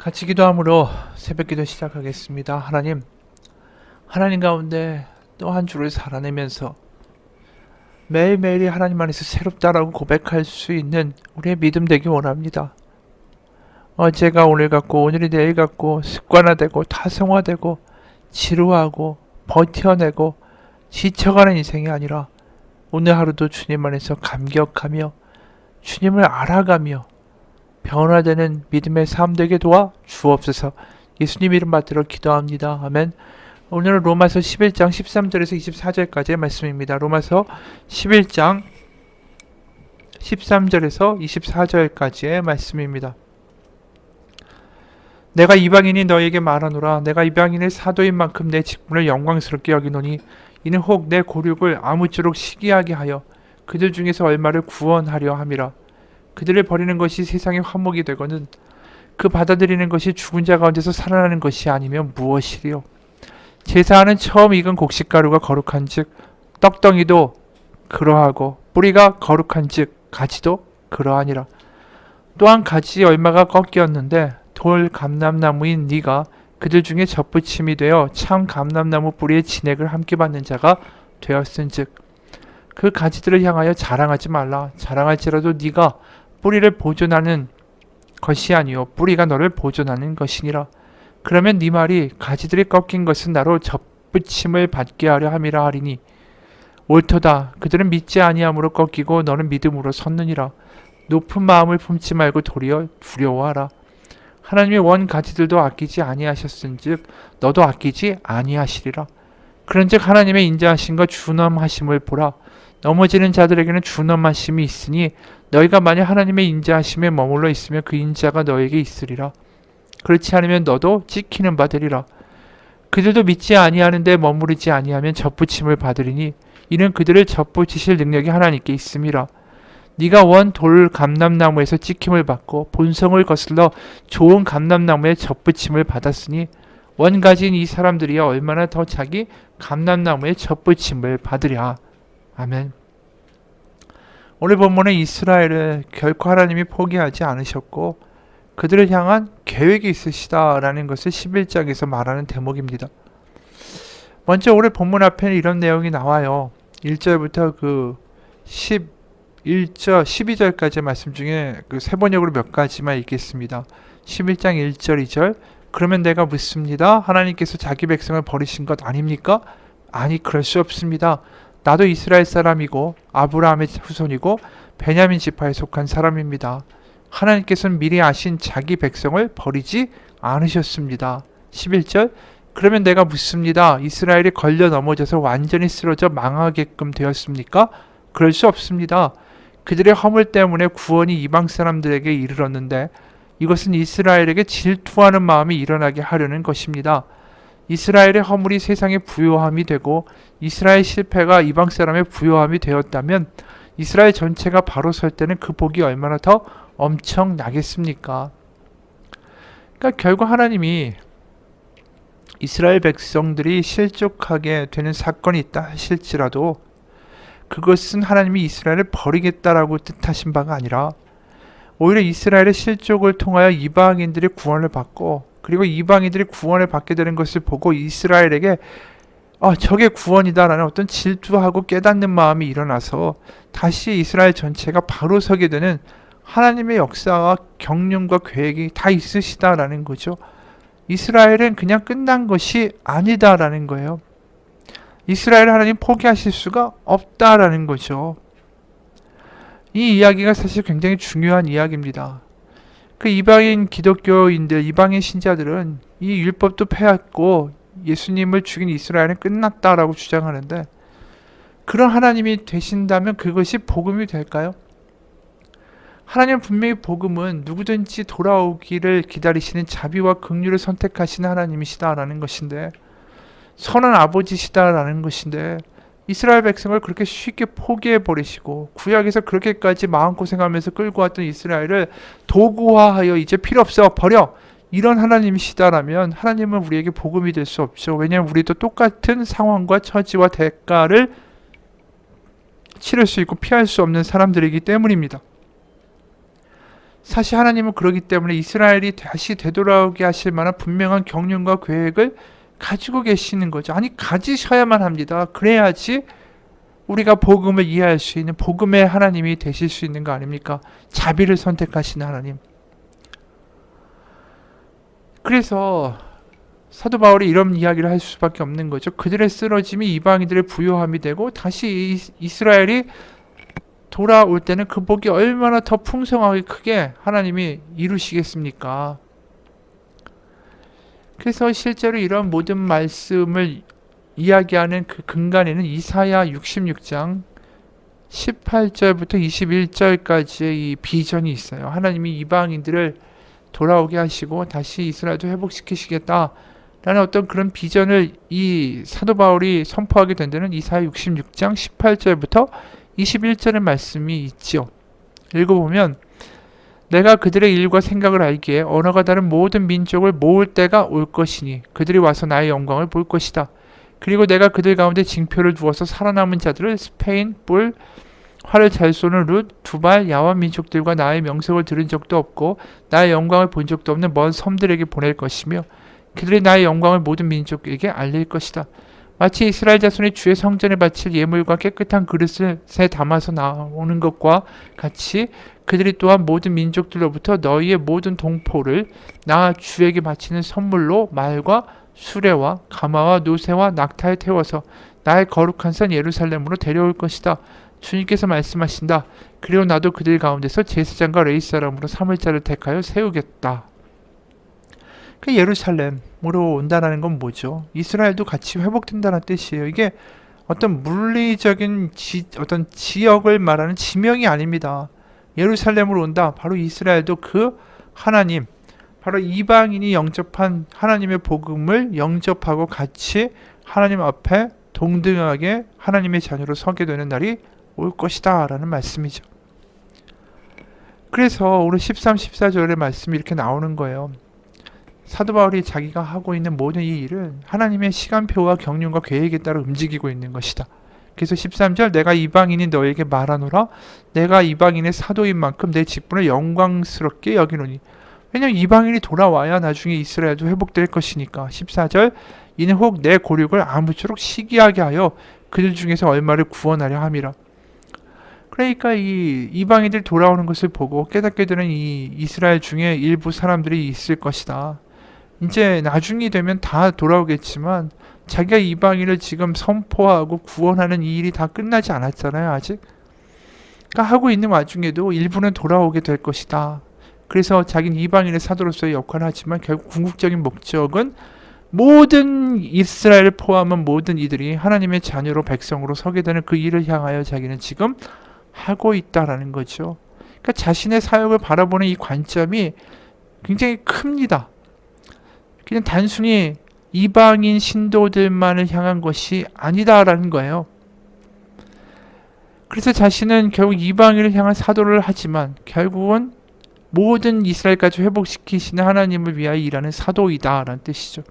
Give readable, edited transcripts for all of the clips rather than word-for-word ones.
같이 기도함으로 새벽 기도 시작하겠습니다. 하나님 가운데 또 한 주를 살아내면서 매일매일이 하나님 안에서 새롭다라고 고백할 수 있는 우리의 믿음 되기 원합니다. 어제가 오늘 같고 오늘이 내일 같고 습관화되고 타성화되고 지루하고 버텨내고 지쳐가는 인생이 아니라 오늘 하루도 주님 안에서 감격하며 주님을 알아가며 변화되는 믿음의 삶 되게 도와 주옵소서. 예수님 이름 받들어 기도합니다. 아멘. 오늘은 로마서 11장 13절에서 24절까지의 말씀입니다. 로마서 11장 13절에서 24절까지의 말씀입니다. 내가 이방인이 너에게 말하노라. 내가 이방인의 사도인 만큼 내 직분을 영광스럽게 여기노니 이는 혹 내 고륙을 아무쪼록 시기하게 하여 그들 중에서 얼마를 구원하려 함이라. 그들을 버리는 것이 세상의 화목이 되거든 그 받아들이는 것이 죽은 자 가운데서 살아나는 것이 아니면 무엇이리요. 제사하는 처음 익은 곡식가루가 거룩한즉 떡덩이도 그러하고 뿌리가 거룩한즉 가지도 그러하니라. 또한 가지 얼마가 꺾였는데 돌 감람나무인 네가 그들 중에 접붙임이 되어 참 감람나무 뿌리의 진액을 함께 받는 자가 되었은즉 그 가지들을 향하여 자랑하지 말라. 자랑할지라도 네가 뿌리를 보존하는 것이 아니요 뿌리가 너를 보존하는 것이니라. 그러면 네 말이 가지들이 꺾인 것은 나로 접붙임을 받게 하려 함이라 하리니 옳도다. 그들은 믿지 아니함으로 꺾이고 너는 믿음으로 섰느니라. 높은 마음을 품지 말고 도리어 두려워하라. 하나님의 원 가지들도 아끼지 아니하셨은즉 너도 아끼지 아니하시리라. 그런즉 하나님의 인자하심과 준엄하심을 보라. 넘어지는 자들에게는 준엄하심이 있으니 너희가 만약 하나님의 인자하심에 머물러 있으면 그 인자가 너에게 있으리라. 그렇지 않으면 너도 찍히는 바 되리라. 그들도 믿지 아니하는데 머무르지 아니하면 접붙임을 받으리니 이는 그들을 접붙이실 능력이 하나님께 있음이라. 네가 원 돌 감람나무에서 찍힘을 받고 본성을 거슬러 좋은 감람나무에 접붙임을 받았으니 원 가진 이 사람들이야 얼마나 더 자기 감람나무에 접붙임을 받으랴. 아멘. 오늘 본문은 이스라엘을 결코 하나님이 포기하지 않으셨고 그들을 향한 계획이 있으시다라는 것을 11장에서 말하는 대목입니다. 먼저 오늘 본문 앞에는 이런 내용이 나와요. 1절부터 그 11절, 12절까지의 말씀 중에 그 세 번역으로 몇 가지만 읽겠습니다. 11장 1절, 2절. 그러면 내가 묻습니다. 하나님께서 자기 백성을 버리신 것 아닙니까? 아니, 그럴 수 없습니다. 나도 이스라엘 사람이고 아브라함의 후손이고 베냐민 지파에 속한 사람입니다. 하나님께서는 미리 아신 자기 백성을 버리지 않으셨습니다. 11절. 그러면 내가 묻습니다. 이스라엘이 걸려 넘어져서 완전히 쓰러져 망하게끔 되었습니까? 그럴 수 없습니다. 그들의 허물 때문에 구원이 이방 사람들에게 이르렀는데 이것은 이스라엘에게 질투하는 마음이 일어나게 하려는 것입니다. 이스라엘의 허물이 세상의 부요함이 되고 이스라엘 실패가 이방 사람의 부요함이 되었다면 이스라엘 전체가 바로 설 때는 그 복이 얼마나 더 엄청나겠습니까? 그러니까 결국 하나님이 이스라엘 백성들이 실족하게 되는 사건이 있다 하실지라도 그것은 하나님이 이스라엘을 버리겠다라고 뜻하신 바가 아니라 오히려 이스라엘의 실족을 통하여 이방인들이 구원을 받고 그리고 이방인들이 구원을 받게 되는 것을 보고 이스라엘에게 저게 구원이다라는 어떤 질투하고 깨닫는 마음이 일어나서 다시 이스라엘 전체가 바로 서게 되는 하나님의 역사와 경륜과 계획이 다 있으시다라는 거죠. 이스라엘은 그냥 끝난 것이 아니다라는 거예요. 이스라엘을 하나님 포기하실 수가 없다라는 거죠. 이 이야기가 사실 굉장히 중요한 이야기입니다. 그 이방인 기독교인들, 이방인 신자들은 이 율법도 폐했고 예수님을 죽인 이스라엘은 끝났다라고 주장하는데 그런 하나님이 되신다면 그것이 복음이 될까요? 하나님은 분명히 복음은 누구든지 돌아오기를 기다리시는 자비와 긍휼을 선택하시는 하나님이시다라는 것인데 선한 아버지시다라는 것인데 이스라엘 백성을 그렇게 쉽게 포기해버리시고 구약에서 그렇게까지 마음고생하면서 끌고 왔던 이스라엘을 도구화하여 이제 필요 없어 버려 이런 하나님이시다라면 하나님은 우리에게 복음이 될 수 없죠. 왜냐하면 우리도 똑같은 상황과 처지와 대가를 치를 수 있고 피할 수 없는 사람들이기 때문입니다. 사실 하나님은 그러기 때문에 이스라엘이 다시 되돌아오게 하실 만한 분명한 경륜과 계획을 가지고 계시는 거죠. 아니, 가지셔야만 합니다. 그래야지 우리가 복음을 이해할 수 있는 복음의 하나님이 되실 수 있는 거 아닙니까? 자비를 선택하시는 하나님. 그래서 사도 바울이 이런 이야기를 할 수밖에 없는 거죠. 그들의 쓰러짐이 이방인들의 부요함이 되고 다시 이스라엘이 돌아올 때는 그 복이 얼마나 더 풍성하게 크게 하나님이 이루시겠습니까? 그래서 실제로 이런 모든 말씀을 이야기하는 그 근간에는 이사야 66장 18절부터 21절까지의 이 비전이 있어요. 하나님이 이방인들을 돌아오게 하시고 다시 이스라엘도 회복시키시겠다라는 어떤 그런 비전을 이 사도 바울이 선포하게 된 데는 이사야 66장 18절부터 21절의 말씀이 있지요. 읽어보면 내가 그들의 일과 생각을 알기에 언어가 다른 모든 민족을 모을 때가 올 것이니 그들이 와서 나의 영광을 볼 것이다. 그리고 내가 그들 가운데 징표를 두어서 살아남은 자들을 스페인, 뿔, 활을 잘 쏘는 룻, 두발, 야완 민족들과 나의 명성을 들은 적도 없고 나의 영광을 본 적도 없는 먼 섬들에게 보낼 것이며 그들이 나의 영광을 모든 민족에게 알릴 것이다. 마치 이스라엘 자손이 주의 성전에 바칠 예물과 깨끗한 그릇에 담아서 나오는 것과 같이 그들이 또한 모든 민족들로부터 너희의 모든 동포를 나 주에게 바치는 선물로 말과 수레와 가마와 노새와 낙타에 태워서 나의 거룩한 산 예루살렘으로 데려올 것이다. 주님께서 말씀하신다. 그리고 나도 그들 가운데서 제사장과 레위 사람으로 삼을 자를 택하여 세우겠다. 그 예루살렘으로 온다는 건 뭐죠? 이스라엘도 같이 회복된다는 뜻이에요. 이게 어떤 물리적인 어떤 지역을 말하는 지명이 아닙니다. 예루살렘으로 온다. 바로 이스라엘도 그 하나님, 바로 이방인이 영접한 하나님의 복음을 영접하고 같이 하나님 앞에 동등하게 하나님의 자녀로 서게 되는 날이 올 것이다 라는 말씀이죠. 그래서 오늘 13, 14절의 말씀이 이렇게 나오는 거예요. 사도 바울이 자기가 하고 있는 모든 이 일은 하나님의 시간표와 경륜과 계획에 따라 움직이고 있는 것이다. 그래서 13절 내가 이방인이 너에게 말하노라 내가 이방인의 사도인 만큼 내 직분을 영광스럽게 여기노니. 왜냐하면 이방인이 돌아와야 나중에 이스라엘도 회복될 것이니까. 14절 이는 혹 내 고륙을 아무쪼록 시기하게 하여 그들 중에서 얼마를 구원하려 함이라. 그러니까 이 이방인들 돌아오는 것을 보고 깨닫게 되는 이 이스라엘 중에 일부 사람들이 있을 것이다. 이제 나중이 되면 다 돌아오겠지만 자기가 이방인을 지금 선포하고 구원하는 이 일이 다 끝나지 않았잖아요, 아직. 그러니까 하고 있는 와중에도 일부는 돌아오게 될 것이다. 그래서 자기는 이방인의 사도로서의 역할을 하지만 결국 궁극적인 목적은 모든 이스라엘을 포함한 모든 이들이 하나님의 자녀로 백성으로 서게 되는 그 일을 향하여 자기는 지금 하고 있다라는 거죠. 그러니까 자신의 사역을 바라보는 이 관점이 굉장히 큽니다. 그냥 단순히 이방인 신도들만을 향한 것이 아니다라는 거예요. 그래서 자신은 결국 이방인을 향한 사도를 하지만 결국은 모든 이스라엘까지 회복시키시는 하나님을 위하여 일하는 사도이다라는 뜻이죠.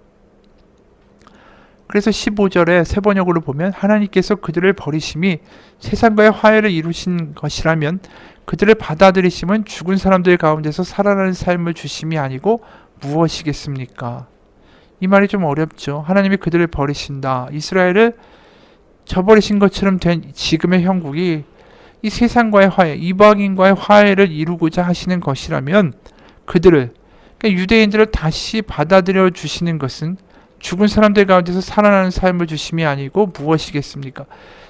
그래서 15절에 세 번역으로 보면 하나님께서 그들을 버리심이 세상과의 화해를 이루신 것이라면 그들을 받아들이심은 죽은 사람들 가운데서 살아나는 삶을 주심이 아니고 무엇이겠습니까? 이 말이 좀 어렵죠. 하나님이 그들을 버리신다. 이스라엘을 저버리신 것처럼 된 지금의 형국이 이 세상과의 화해, 이방인과의 화해를 이루고자 하시는 것이라면 그들을, 그러니까 유대인들을 다시 받아들여 주시는 것은 죽은 사람들 가운데서 살아나는 삶을 주심이 아니고 무엇이겠습니까?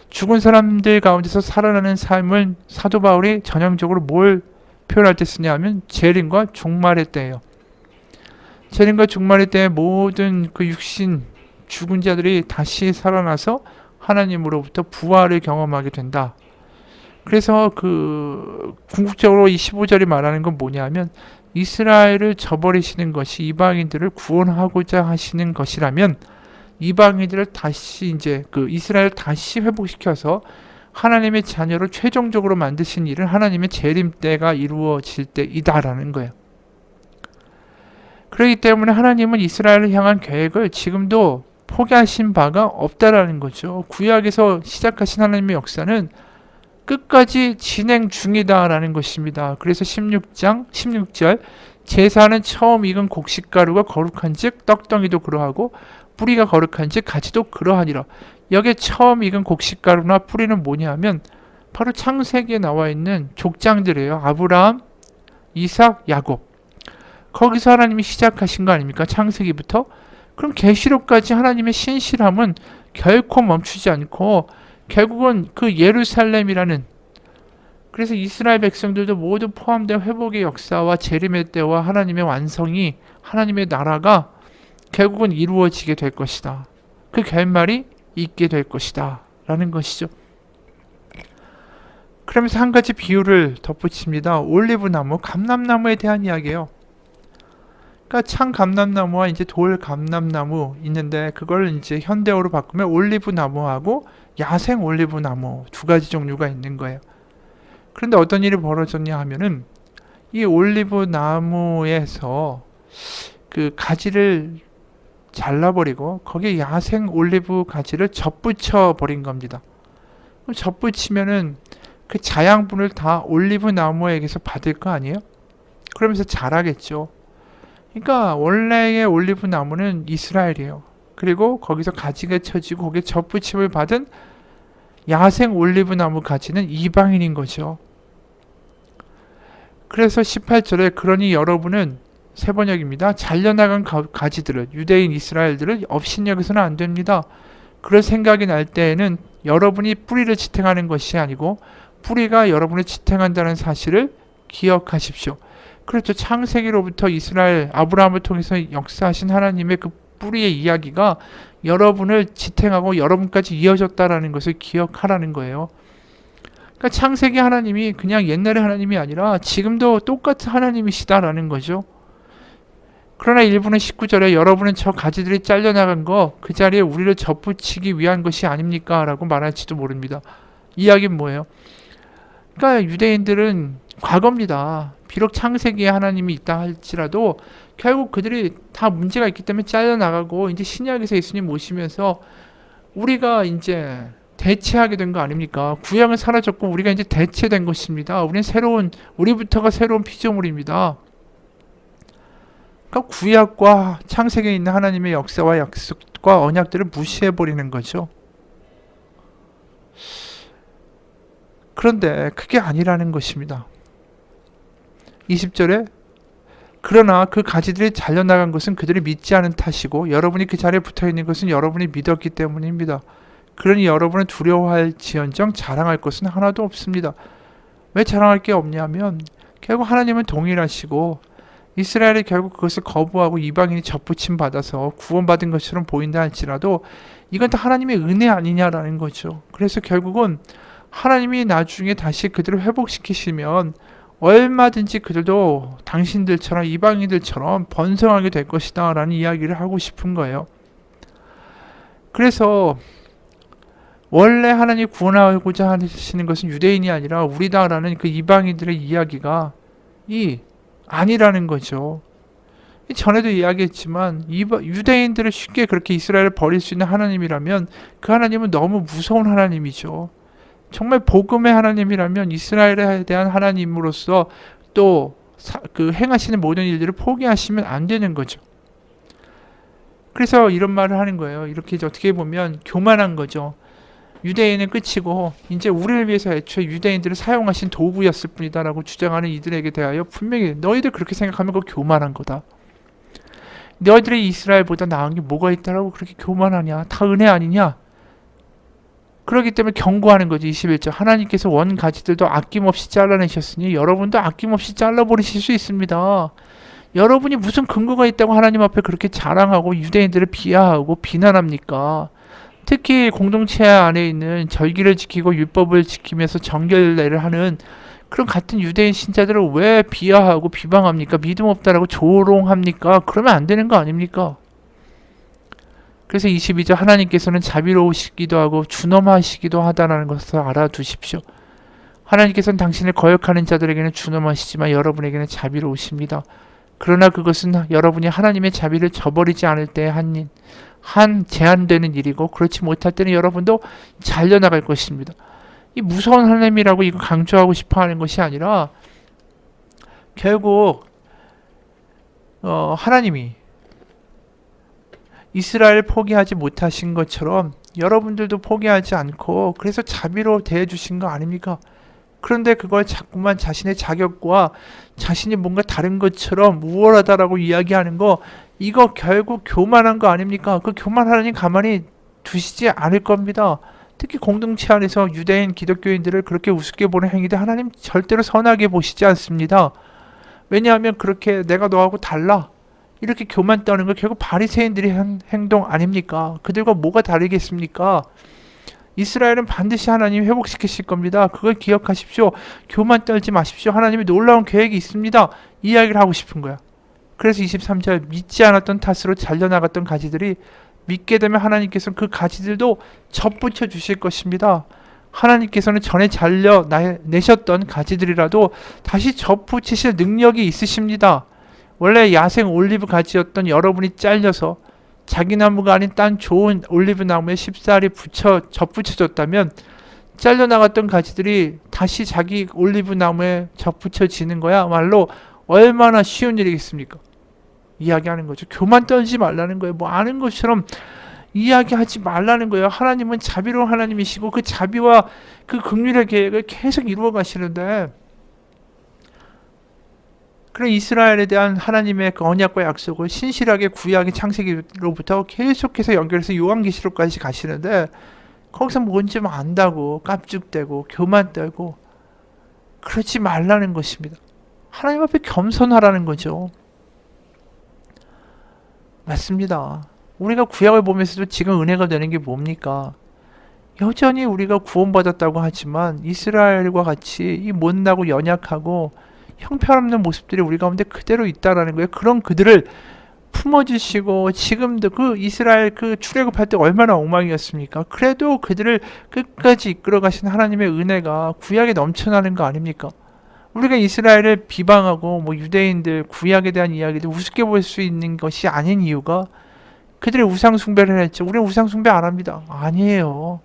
죽은 사람들 가운데서 살아나는 삶을 사도 바울이 전형적으로 뭘 표현할 때 쓰냐 하면 재림과 종말의 때예요. 재림과 종말의 때에 모든 그 육신 죽은 자들이 다시 살아나서 하나님으로부터 부활을 경험하게 된다. 그래서 그 궁극적으로 이 15절이 말하는 건 뭐냐면 이스라엘을 저버리시는 것이 이방인들을 구원하고자 하시는 것이라면 이방인들을 다시 이제 그 이스라엘을 다시 회복시켜서 하나님의 자녀로 최종적으로 만드신 일은 하나님의 재림 때가 이루어질 때이다라는 거예요. 그렇기 때문에 하나님은 이스라엘을 향한 계획을 지금도 포기하신 바가 없다라는 거죠. 구약에서 시작하신 하나님의 역사는 끝까지 진행 중이다라는 것입니다. 그래서 16장 16절 제사는 처음 익은 곡식가루가 거룩한즉 떡덩이도 그러하고 뿌리가 거룩한즉 가지도 그러하니라. 여기에 처음 익은 곡식가루나 뿌리는 뭐냐 하면 바로 창세기에 나와 있는 족장들이에요. 아브라함, 이삭, 야곱. 거기서 하나님이 시작하신 거 아닙니까? 창세기부터. 그럼 계시록까지 하나님의 신실함은 결코 멈추지 않고 결국은 그 예루살렘이라는, 그래서 이스라엘 백성들도 모두 포함된 회복의 역사와 재림의 때와 하나님의 완성이, 하나님의 나라가 결국은 이루어지게 될 것이다. 그 결말이 있게 될 것이다 라는 것이죠. 그러면서 한 가지 비유를 덧붙입니다. 올리브나무, 감람나무에 대한 이야기예요. 그러니까 창 감람나무와 이제 돌 감람나무 있는데 그걸 이제 현대어로 바꾸면 올리브나무하고 야생 올리브나무 두 가지 종류가 있는 거예요. 그런데 어떤 일이 벌어졌냐 하면은 이 올리브나무에서 그 가지를 잘라버리고 거기에 야생 올리브 가지를 접붙여 버린 겁니다. 그럼 접붙이면은 그 자양분을 다 올리브 나무에게서 받을 거 아니에요? 그러면서 자라겠죠. 그러니까 원래의 올리브 나무는 이스라엘이에요. 그리고 거기서 가지가 쳐지고 거기에 접붙임을 받은 야생 올리브 나무 가지는 이방인인 거죠. 그래서 18절에 그러니 여러분은 세 번역입니다. 잘려나간 가지들을, 유대인 이스라엘들을 업신여겨서는 안 됩니다. 그럴 생각이 날 때에는 여러분이 뿌리를 지탱하는 것이 아니고 뿌리가 여러분을 지탱한다는 사실을 기억하십시오. 그렇죠. 창세기로부터 이스라엘 아브라함을 통해서 역사하신 하나님의 그 뿌리의 이야기가 여러분을 지탱하고 여러분까지 이어졌다라는 것을 기억하라는 거예요. 그러니까 창세기 하나님이 그냥 옛날의 하나님이 아니라 지금도 똑같은 하나님이시다라는 거죠. 그러나 일부는 19절에 여러분은 저 가지들이 잘려나간 거 그 자리에 우리를 접붙이기 위한 것이 아닙니까? 라고 말할지도 모릅니다. 이야기는 뭐예요? 그러니까 유대인들은 과거입니다. 비록 창세기에 하나님이 있다 할지라도 결국 그들이 다 문제가 있기 때문에 잘려나가고 이제 신약에서 예수님 모시면서 우리가 이제 대체하게 된 거 아닙니까? 구약은 사라졌고 우리가 이제 대체된 것입니다. 우리부터가 새로운 피조물입니다. 그러니까 구약과 창세기에 있는 하나님의 역사와 약속과 언약들을 무시해버리는 거죠. 그런데 그게 아니라는 것입니다. 20절에 그러나 그 가지들이 잘려나간 것은 그들이 믿지 않은 탓이고 여러분이 그 자리에 붙어있는 것은 여러분이 믿었기 때문입니다. 그러니 여러분은 두려워할지언정 자랑할 것은 하나도 없습니다. 왜 자랑할 게 없냐면 결국 하나님은 동일하시고 이스라엘이 결국 그것을 거부하고 이방인이 접붙임 받아서 구원받은 것처럼 보인다 할지라도 이건 다 하나님의 은혜 아니냐라는 거죠. 그래서 결국은 하나님이 나중에 다시 그들을 회복시키시면 얼마든지 그들도 당신들처럼 이방인들처럼 번성하게 될 것이다 라는 이야기를 하고 싶은 거예요. 그래서 원래 하나님이 구원하고자 하시는 것은 유대인이 아니라 우리다라는 그 이방인들의 이야기가 아니라는 거죠. 전에도 이야기했지만 유대인들을 쉽게 그렇게 이스라엘을 버릴 수 있는 하나님이라면 그 하나님은 너무 무서운 하나님이죠. 정말 복음의 하나님이라면 이스라엘에 대한 하나님으로서 또 그 행하시는 모든 일들을 포기하시면 안 되는 거죠. 그래서 이런 말을 하는 거예요. 이렇게 어떻게 보면 교만한 거죠. 유대인은 끝이고 이제 우리를 위해서 애초에 유대인들을 사용하신 도구였을 뿐이다라고 주장하는 이들에게 대하여 분명히 너희들 그렇게 생각하면 그거 교만한 거다. 너희들이 이스라엘보다 나은 게 뭐가 있다라고 그렇게 교만하냐. 다 은혜 아니냐. 그렇기 때문에 경고하는 거지. 21절 하나님께서 원 가지들도 아낌없이 잘라내셨으니 여러분도 아낌없이 잘라버리실 수 있습니다. 여러분이 무슨 근거가 있다고 하나님 앞에 그렇게 자랑하고 유대인들을 비하하고 비난합니까? 특히 공동체 안에 있는 절기를 지키고 율법을 지키면서 정결례를 하는 그런 같은 유대인 신자들을 왜 비하하고 비방합니까? 믿음 없다라고 조롱합니까? 그러면 안 되는 거 아닙니까? 그래서 22절 하나님께서는 자비로우시기도 하고 준엄하시기도 하다라는 것을 알아두십시오. 하나님께서는 당신을 거역하는 자들에게는 준엄하시지만 여러분에게는 자비로우십니다. 그러나 그것은 여러분이 하나님의 자비를 저버리지 않을 때 한 제한되는 일이고 그렇지 못할 때는 여러분도 잘려나갈 것입니다. 이 무서운 하나님이라고 이거 강조하고 싶어 하는 것이 아니라 결국 하나님이 이스라엘 포기하지 못하신 것처럼 여러분들도 포기하지 않고 그래서 자비로 대해주신 거 아닙니까? 그런데 그걸 자꾸만 자신의 자격과 자신이 뭔가 다른 것처럼 우월하다라고 이야기하는 거, 이거 결국 교만한 거 아닙니까? 그 교만 하나님 가만히 두시지 않을 겁니다. 특히 공동체 안에서 유대인 기독교인들을 그렇게 우습게 보는 행위들 하나님 절대로 선하게 보시지 않습니다. 왜냐하면 그렇게 내가 너하고 달라 이렇게 교만 떠는 거 결국 바리새인들이 한 행동 아닙니까? 그들과 뭐가 다르겠습니까? 이스라엘은 반드시 하나님이 회복시키실 겁니다. 그걸 기억하십시오. 교만 떨지 마십시오. 하나님이 놀라운 계획이 있습니다. 이 이야기를 하고 싶은 거야. 그래서 23절 믿지 않았던 탓으로 잘려나갔던 가지들이 믿게 되면 하나님께서는 그 가지들도 접붙여 주실 것입니다. 하나님께서는 전에 잘려내셨던 가지들이라도 다시 접붙이실 능력이 있으십니다. 원래 야생 올리브 가지였던 여러분이 잘려서 자기 나무가 아닌 딴 좋은 올리브 나무에 쉽사리 접붙여졌다면 잘려나갔던 가지들이 다시 자기 올리브 나무에 접붙여지는 거야말로 얼마나 쉬운 일이겠습니까? 이야기하는 거죠. 교만 떨지 말라는 거예요. 뭐 아는 것처럼 이야기하지 말라는 거예요. 하나님은 자비로운 하나님이시고 그 자비와 그 긍휼의 계획을 계속 이루어 가시는데, 그런 이스라엘에 대한 하나님의 그 언약과 약속을 신실하게 구약의 창세기로부터 계속해서 연결해서 요한계시록까지 가시는데 거기서 뭔 좀 안다고 깝죽대고 교만 떨고 그러지 말라는 것입니다. 하나님 앞에 겸손하라는 거죠. 맞습니다. 우리가 구약을 보면서도 지금 은혜가 되는 게 뭡니까? 여전히 우리가 구원받았다고 하지만 이스라엘과 같이 이 못나고 연약하고 형편없는 모습들이 우리 가운데 그대로 있다라는 거예요. 그런 그들을 품어주시고 지금도 그 이스라엘 그 출애굽할 때 얼마나 엉망이었습니까? 그래도 그들을 끝까지 이끌어 가신 하나님의 은혜가 구약에 넘쳐나는 거 아닙니까? 우리가 이스라엘을 비방하고 뭐 유대인들 구약에 대한 이야기를 우습게 볼 수 있는 것이 아닌 이유가 그들의 우상 숭배를 했죠. 우리는 우상 숭배 안 합니다. 아니에요.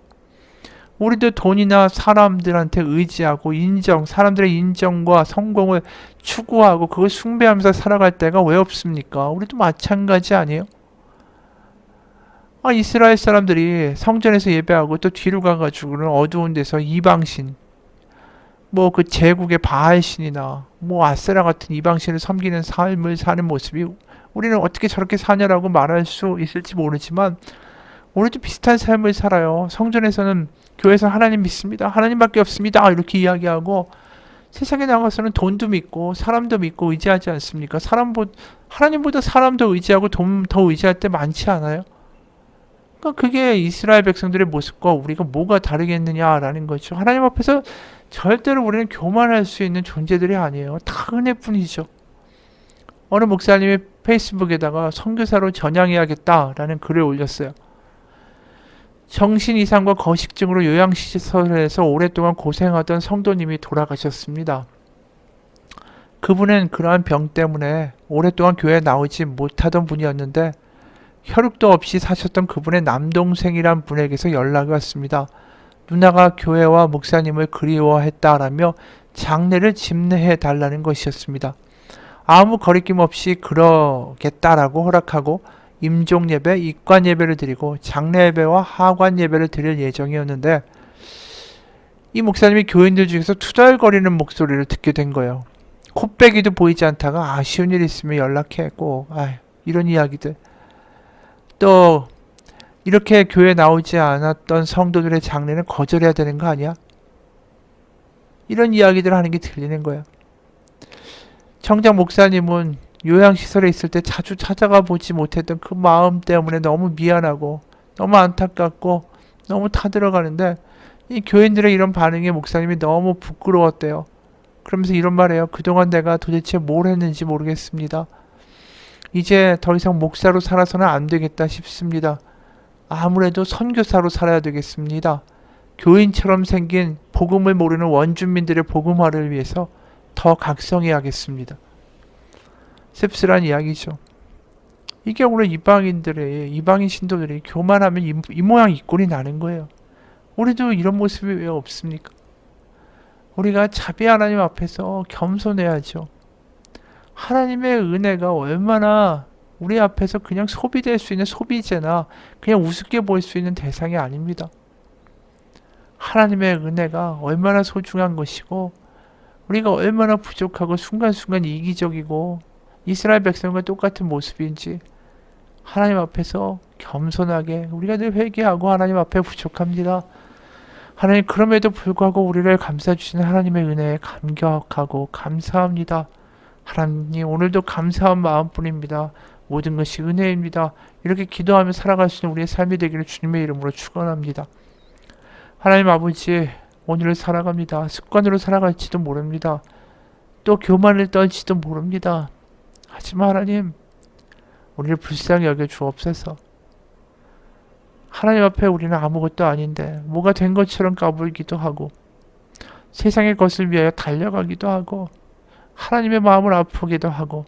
우리도 돈이나 사람들한테 의지하고 사람들의 인정과 성공을 추구하고 그걸 숭배하면서 살아갈 때가 왜 없습니까? 우리도 마찬가지 아니에요? 이스라엘 사람들이 성전에서 예배하고 또 뒤로 가가지고는 어두운 데서 이방신, 뭐 그 제국의 바알신이나 뭐 아세라 같은 이방신을 섬기는 삶을 사는 모습이 우리는 어떻게 저렇게 사냐라고 말할 수 있을지 모르지만 우리도 비슷한 삶을 살아요. 성전에서는 교회에서 하나님 믿습니다. 하나님밖에 없습니다. 이렇게 이야기하고 세상에 나가서는 돈도 믿고 사람도 믿고 의지하지 않습니까? 하나님보다 사람도 의지하고 돈 더 의지할 때 많지 않아요? 그러니까 그게 이스라엘 백성들의 모습과 우리가 뭐가 다르겠느냐라는 거죠. 하나님 앞에서 절대로 우리는 교만할 수 있는 존재들이 아니에요. 다 은혜뿐이죠. 어느 목사님이 페이스북에다가 선교사로 전향해야겠다라는 글을 올렸어요. 정신 이상과 거식증으로 요양시설에서 오랫동안 고생하던 성도님이 돌아가셨습니다. 그분은 그러한 병 때문에 오랫동안 교회에 나오지 못하던 분이었는데 혈육도 없이 사셨던 그분의 남동생이란 분에게서 연락이 왔습니다. 누나가 교회와 목사님을 그리워했다라며 장례를 집례해 달라는 것이었습니다. 아무 거리낌 없이 그러겠다라고 허락하고 임종 예배, 입관 예배를 드리고 장례 예배와 하관 예배를 드릴 예정이었는데 이 목사님이 교인들 중에서 투덜거리는 목소리를 듣게 된 거예요. 코빼기도 보이지 않다가 아쉬운 일 있으면 연락해 꼭 이런 이야기들. 또 이렇게 교회 나오지 않았던 성도들의 장례는 거절해야 되는 거 아니야? 이런 이야기들을 하는 게 들리는 거예요. 정작 목사님은 요양시설에 있을 때 자주 찾아가 보지 못했던 그 마음 때문에 너무 미안하고 너무 안타깝고 너무 타들어가는데 이 교인들의 이런 반응에 목사님이 너무 부끄러웠대요. 그러면서 이런 말해요. 그동안 내가 도대체 뭘 했는지 모르겠습니다. 이제 더 이상 목사로 살아서는 안 되겠다 싶습니다. 아무래도 선교사로 살아야 되겠습니다. 교인처럼 생긴 복음을 모르는 원주민들의 복음화를 위해서 더 각성해야겠습니다. 씁쓸한 이야기죠. 이게 오늘 이방인 신도들이 교만하면 이 모양 이 꼴이 나는 거예요. 우리도 이런 모습이 왜 없습니까? 우리가 자비 하나님 앞에서 겸손해야죠. 하나님의 은혜가 얼마나 우리 앞에서 그냥 소비될 수 있는 소비재나 그냥 우습게 보일 수 있는 대상이 아닙니다. 하나님의 은혜가 얼마나 소중한 것이고 우리가 얼마나 부족하고 순간순간 이기적이고 이스라엘 백성과 똑같은 모습인지 하나님 앞에서 겸손하게 우리가 늘 회개하고 하나님 앞에 부족합니다. 하나님 그럼에도 불구하고 우리를 감싸주시는 하나님의 은혜에 감격하고 감사합니다. 하나님 오늘도 감사한 마음뿐입니다. 모든 것이 은혜입니다. 이렇게 기도하며 살아갈 수 있는 우리의 삶이 되기를 주님의 이름으로 축원합니다. 하나님 아버지 오늘을 살아갑니다. 습관으로 살아갈지도 모릅니다. 또 교만을 떨지도 모릅니다. 하지만 하나님 우리를 불쌍히 여겨 주옵소서. 하나님 앞에 우리는 아무것도 아닌데 뭐가 된 것처럼 까불기도 하고 세상의 것을 위하여 달려가기도 하고 하나님의 마음을 아프기도 하고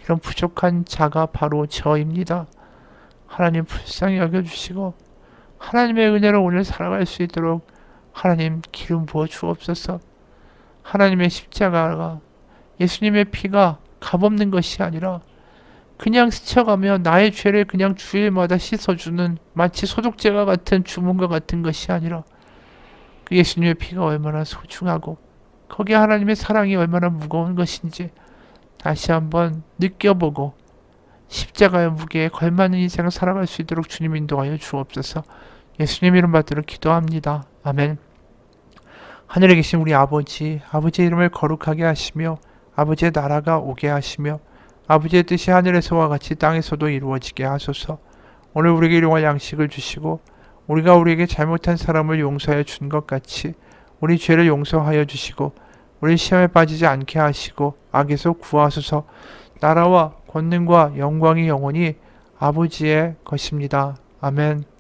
이런 부족한 자가 바로 저입니다. 하나님 불쌍히 여겨주시고 하나님의 은혜로 오늘 살아갈 수 있도록 하나님 기름 부어 주옵소서. 하나님의 십자가가 예수님의 피가 값없는 것이 아니라 그냥 스쳐가며 나의 죄를 그냥 주일마다 씻어주는 마치 소독제가 같은 주문과 같은 것이 아니라 그 예수님의 피가 얼마나 소중하고 거기에 하나님의 사랑이 얼마나 무거운 것인지 다시 한번 느껴보고 십자가의 무게에 걸맞는 인생을 살아갈 수 있도록 주님 인도하여 주옵소서. 예수님 이름 받들어 기도합니다. 아멘. 하늘에 계신 우리 아버지, 아버지의 이름을 거룩하게 하시며 아버지의 나라가 오게 하시며 아버지의 뜻이 하늘에서와 같이 땅에서도 이루어지게 하소서. 오늘 우리에게 일용할 양식을 주시고 우리가 우리에게 잘못한 사람을 용서하여 준 것 같이 우리 죄를 용서하여 주시고 우리 시험에 빠지지 않게 하시고 악에서 구하소서. 나라와 권능과 영광이 영원히 아버지의 것입니다. 아멘.